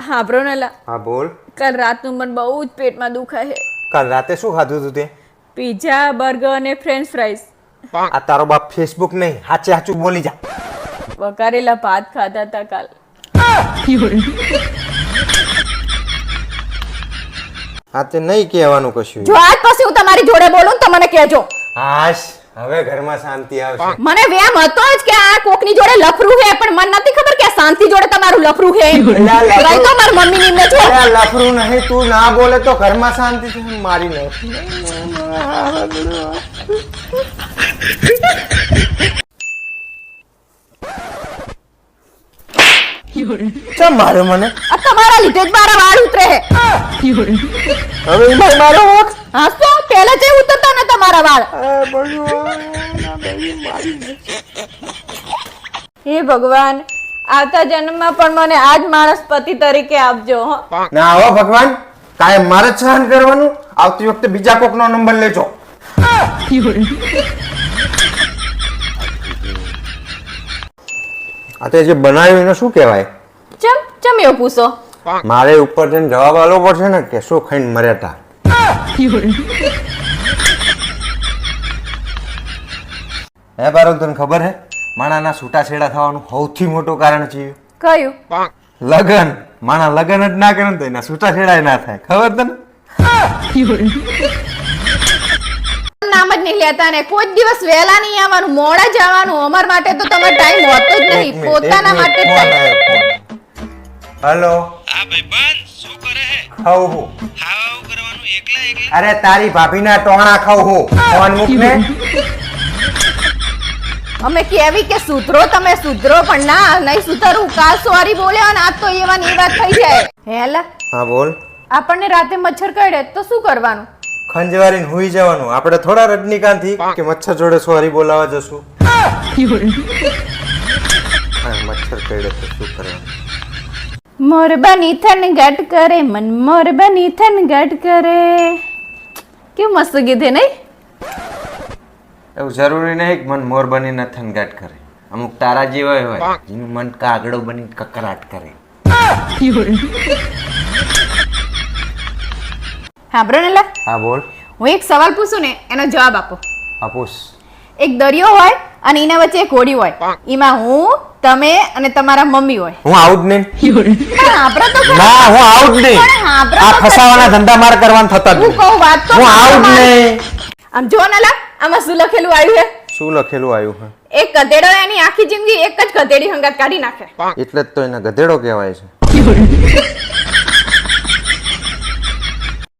હા બ્રોનેલા, હા બોલ. કાલ રાતનું મને બહુ જ પેટમાં દુખાય છે. કાલ રાતે શું ખાધું તું તે? પિઝા, બર્ગર અને ફ્રેન્ચ ફ્રાઈઝ. આ તારો બાપ ફેસબુક નહીં, હાચે હાચું બોલી જા. વઘારેલા ભાત ખાધા હતા કાલ. હા તે નહીં કહેવાનું કશું. જો આજ પછી હું તમારી જોડે બોલું તો મને કહેજો. હાશ, હવે ઘરમાં શાંતિ આવશે. મને વેમ હતો જ કે આ કોકની જોડે લફરું છે, પણ મને નથી ખબર કે આ શાંતિ જોડે તમારું લફરું છે. ગઈ તો મારી મમ્મીની એમને જો. અરે લફરું નહીં, તું ના બોલે તો ઘરમાં શાંતિ છે. મારી નહીં. ચમ માર્યો મને? આ તમારા લીધે જ મારા વાળ ઉતરે છે. હવે ભાઈ મારો હોક. હા તો પહેલા જે ઉતરતા ને તમારા વાળ. હે ભગવાન, આવતા જન્મમાં પણ મને આજ માણસ પતિ તરીકે આપજો. હો ના હો ભગવાન, કાયમ મારે જ સહન કરવાનું. આવતી વખતે બીજા કોકનો નંબર લેજો. આ તે જે બનાવ્યું એને શું કહેવાય? ચમ એવું પૂછો? મારે ઉપર જઈને જવાબ આલવો પડશે ને કે શું ખાઈને મર્યા તા. હે બારો, તને ખબર હે માણાના છૂટાછેડા થવાનું સૌથી મોટું કારણ છે કયું? લગન. માણા લગન જ ના કરે ને તો એના છૂટાછેડા ના થાય. ખબર તને? નામ જ નહીં લેતા ને કોઈ દિવસ વહેલા નહીં આવવાનું, મોડા જવાનું. અમાર માટે તો તમારો ટાઈમ હોતો જ નહીં, પોતાના માટે હેલો. હા ભાઈ બંધ શું કરે હે? ખાવ હું. ખાવા કરવાનું એકલા એકલા. અરે તારી ભાભીના ટોણા ખાવ હું. ફોન મૂક ને. અમે કેવી કે સુધરો, તમે સુધરો પણ ના નહીં સુધરવું. કાલ સોરી બોલ્યા અને આજ તો એવાની એ વાત થઈ જાય. હેલા, હા બોલ. આપણને રાતે મચ્છર કરડે તો શું કરવાનું? ખંજવારીને હુઈ જવાનું. આપણે થોડા રજનીકાંતથી કે મચ્છર જોડે સોરી બોલાવા જશું. હા, મચ્છર કરડે તો શું કરવાનું? મોરબાની થન ગટ કરે મન, મોરબાની થન ગટ કરે. કેવું મસ્ત ગીત હે નહીં? એવું જરૂરી નહીં કે મન મોર બનીને થનગાટ કરે. અમુક તારા જેવા હોય જેનું મન કાગડો બની કકરાટ કરે. હા બ્રોનેલા, હા બોલ. હું એક સવાલ પૂછું ને એનો જવાબ આપો. આપુસ. એક દરિયો હોય અને એના વચ્ચે એક હોડી હોય. એમાં હું, તમે અને તમારા મમ્મી હોય. હું આઉટ નહીં. પણ આપણો તો ખરો. ના, હું આઉટ નહીં. પણ આપણો આ તો ફસાવાના ધંધા માર કરવાના થતા જ હું નહીં. કહું વાત તો હું આઉટ સાંભળો. નહીં. આમ જો નેલા, આમાં શું લખેલું આવ્યું છે? શું લખેલું આવ્યું હે? એક ગધેડો એની આખી જિંદગી એક જ ગધેડી હંગાત કાઢી નાખે. એટલે જ તો એને ગધેડો કહેવાય છે.